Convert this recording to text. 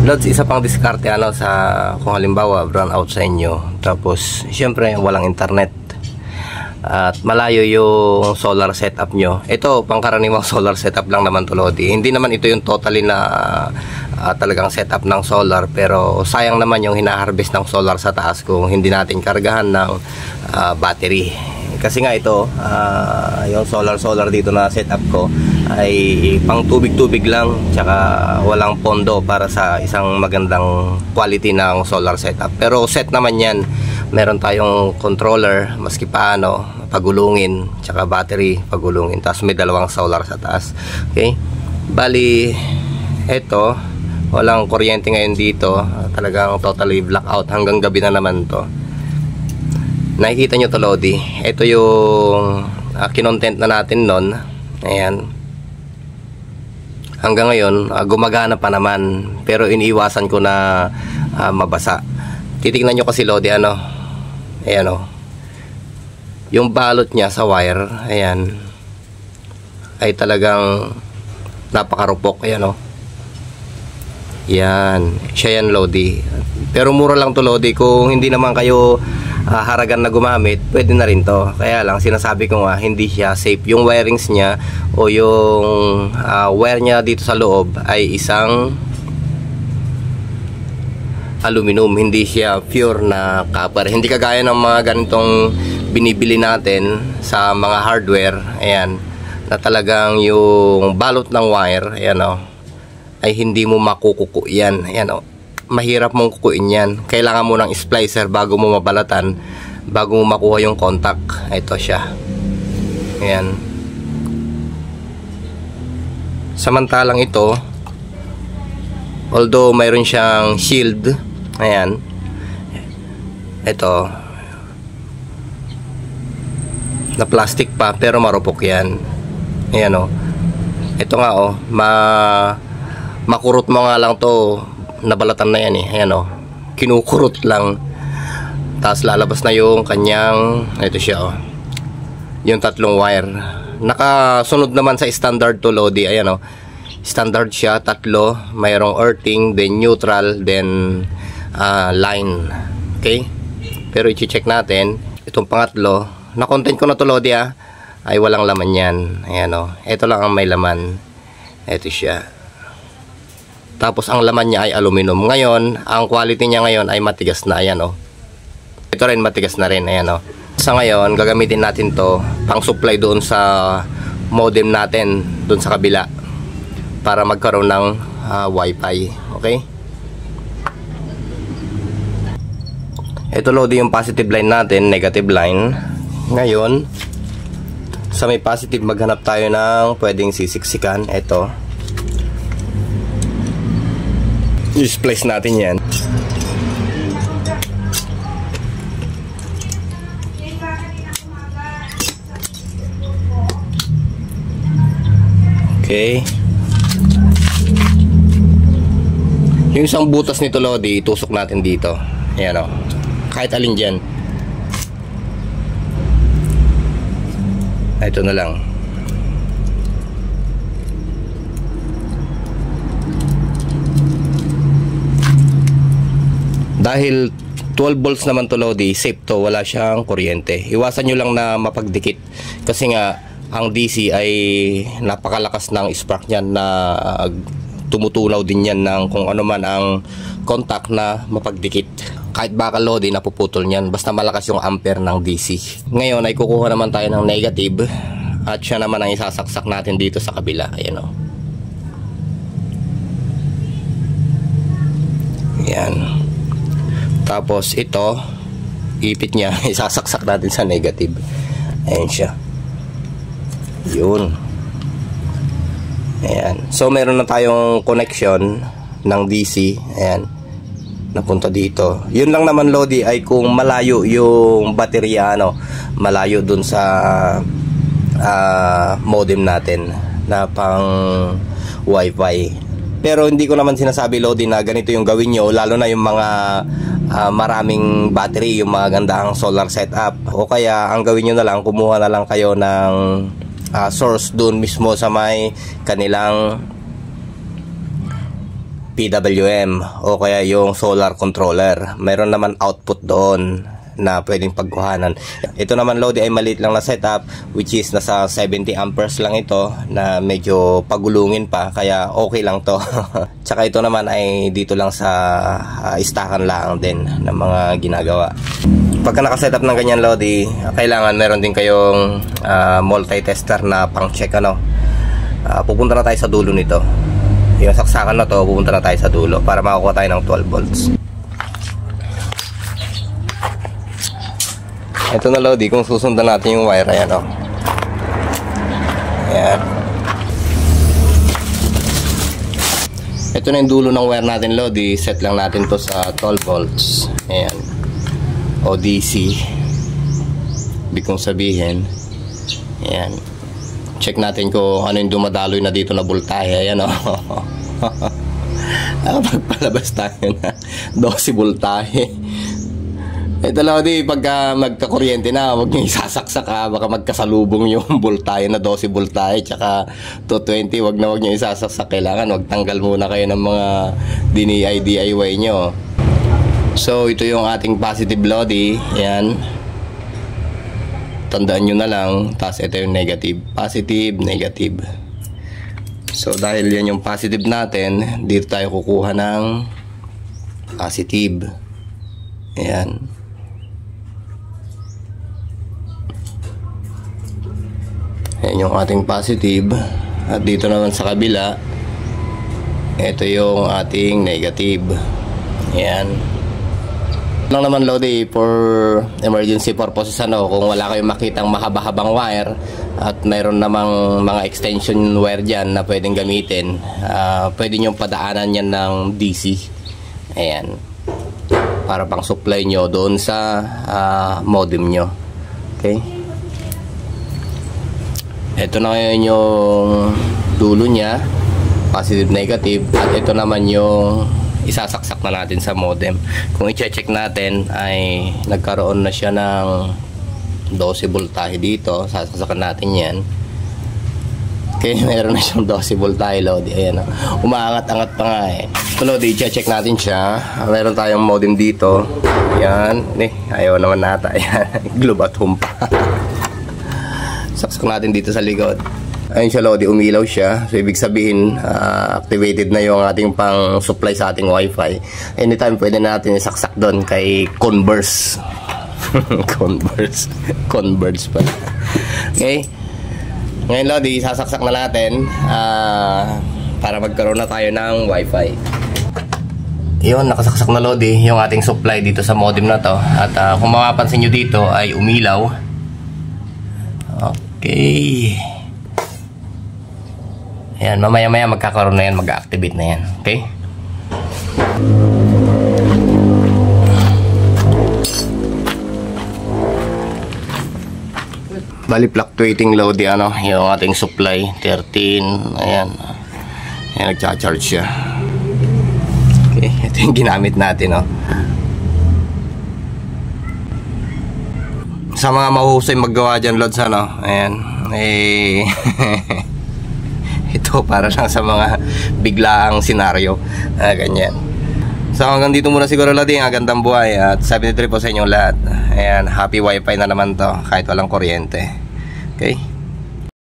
Lods, isa pang diskarte sa kung halimbawa brown out sa inyo, tapos syempre walang internet at malayo yung solar setup nyo. Ito pangkaraniwang solar setup lang naman to, Lodi. Hindi naman ito yung totally na talagang setup ng solar, pero sayang naman yung hinaharvest ng solar sa taas kung hindi natin kargahan ng battery. Kasi nga ito, yung solar dito na setup ko ay pang tubig-tubig lang, tsaka walang pondo para sa isang magandang quality ng solar setup. Pero set naman yan, meron tayong controller maski paano, pagulungin, tsaka battery pagulungin, tapos may dalawang solar sa taas. Okay, bali ito, walang kuryente ngayon dito, talagang totally blackout hanggang gabi na naman to. Nakikita nyo to, Lodi. Ito yung kinontent na natin nun. Ayan. Hanggang ngayon, gumagana pa naman. Pero iniiwasan ko na mabasa. Titignan nyo kasi, Lodi, ayan o. Yung balot niya sa wire, ayan, ay talagang napakarupok. Ayan o. Yan. Siya yan, Lodi. Pero mura lang to, Lodi. Kung hindi naman kayo haragan na gumamit, pwede na rin to. Kaya lang sinasabi ko nga, hindi siya safe. Yung wirings niya o yung wire niya dito sa loob ay isang aluminum, hindi siya pure na copper. Hindi kagaya ng mga ganitong binibili natin sa mga hardware, ayan, na talagang yung balot ng wire, ayan o, ay hindi mo makukuko yan. Ayan o, mahirap mong kukuin yan. Kailangan mo ng splicer bago mo mabalatan, bago mo makuha yung contact. Ito siya. Ayan. Samantalang ito, although mayroon siyang shield, ayan, ito na plastic pa, pero marupok yan. Ayan o. Ito nga o, makurot mo nga lang to, nabalatan na yan ayan o, kinukurot lang, tapos lalabas na yung kanyang, ito siya o, yung tatlong wire. Nakasunod naman sa standard to, Lodi. Ayan o, standard siya, tatlo, mayroong earthing, then neutral, then line. Okay, pero i-check natin itong pangatlo. Na-content ko na to, Lodi, ay walang laman yan. Ayan o, ito lang ang may laman. Ito siya. Tapos ang laman niya ay aluminum. Ngayon, ang quality niya ngayon ay matigas na. Ayan o. Ito rin matigas na rin. Ayan o. Sa ngayon, gagamitin natin to pang supply doon sa modem natin doon sa kabila para magkaroon ng wifi. Okay? Ito, Lodi, yung positive line natin, negative line. Ngayon, sa may positive, maghanap tayo ng pwedeng sisiksikan. Ito. I-splice natin yan. Okay. Yung isang butas nito, Lodi, itusok natin dito. Ayan o. Kahit alin dyan. Ito na lang. Dahil 12 volts naman to, Lodi, safe to, wala siyang kuryente. Iwasan nyo lang na mapagdikit kasi nga ang DC ay napakalakas ng spark niyan na tumutunaw din yan ng kung ano man ang contact na mapagdikit. Kahit bakal, Lodi, napuputol niyan basta malakas yung ampere ng DC. Ngayon ay kukuha naman tayo ng negative at siya naman ang isasaksak natin dito sa kabila. Ayan o. Ayan. Tapos ito, ipit niya, isasaksak natin sa negative. Ayan siya. Yun. Ayan. So meron na tayong connection ng DC. Ayan. Napunta dito. Yun lang naman, Lodi, ay kung malayo yung baterya, malayo dun sa modem natin na pang wifi. Pero hindi ko naman sinasabi, Lodi, na ganito yung gawin nyo, lalo na yung mga maraming battery, yung mga gandang solar setup. O kaya ang gawin nyo na lang, kumuha na lang kayo ng source dun mismo sa may kanilang PWM o kaya yung solar controller. Meron naman output doon na pwedeng pagkuhanan. Ito naman Lodi ay maliit lang na setup, which is nasa 70 amperes lang ito, na medyo pagulungin pa, kaya okay lang to. Tsaka ito naman ay dito lang sa istakan lang din ng mga ginagawa. Pagka nakasetup ng ganyan Lodi, kailangan meron din kayong multi-tester na pang check pupunta na tayo sa dulo nito. Yung saksakan na to, pupunta na tayo sa dulo para makakuha tayo ng 12 volts. Ito na Lodi, kung susundan natin yung wire, ayan o. Ayan. Ito na yung dulo ng wire natin Lodi. Set lang natin to sa 12 volts. Ayan. O DC. Ibig kong sabihin. Ayan. Check natin kung ano yung dumadaloy na dito na voltahe. Ayan o. Pagpalabas tayo na 12 voltahe. Ito Lodi, pagka magkakuryente na, huwag nyo isasaksak baka magkasalubong yung voltahe na 12 voltahe tsaka 220, huwag nyo isasaksak. Kailangan magtanggal muna kayo ng mga DIY nyo. So ito yung ating positive Lodi. Ayan, tandaan nyo na lang. Tapos ito yung negative, positive, negative. So dahil yan yung positive natin, dito tayo kukuha ng positive. Ayan. Ayan yung ating positive. At dito naman sa kabila, ito yung ating negative. Ayan. Lang naman Lodi, for emergency purposes kung wala kayong makitang mahaba-habang wire at mayroon namang mga extension wire dyan na pwedeng gamitin, pwede nyo padaanan yan ng DC. Ayan. Para pang supply nyo doon sa modem nyo. Okay. Ito na ngayon yung dulo niya, positive, negative, at ito naman yung isasaksak na natin sa modem. Kung i-check natin ay nagkaroon na siya ng 12 voltahe dito. Sasaksakan natin yan. Okay, meron na siyang 12 voltahe Lodi. Ayan, umaangat-angat pa nga eh. So Lodi, i-check natin siya. Meron tayong modem dito. Ayan, ayaw naman nata. Ayan, globe at home pa. Saksak natin dito sa likod. Ayun siya Lodi, umilaw siya. So ibig sabihin activated na yung ating pang supply sa ating wifi. Anytime pwede natin isaksak doon kay Converse. Converse pa. Okay. Ngayon Lodi, sasaksak na natin para magkaroon na tayo ng wifi. Yun, nakasaksak na Lodi yung ating supply dito sa modem na to. At kung mapapansin nyo dito ay umilaw. Okay. Ayan, mamaya-maya magkakaroon na yan, mag-activate na yan. Okay? Bali fluctuating load yung ating supply 13. Ayan. Ayan, nagcha-charge siya. Okay, ito yung ginamit natin sa mga mahuhusay maggawa dyan loads ayan ito para lang sa mga biglaang senaryo ganyan. So hanggang dito muna siguro Lodi, gandang buhay at 73 po sa inyong lahat. Ayan, happy wifi na naman to kahit walang kuryente. Okay.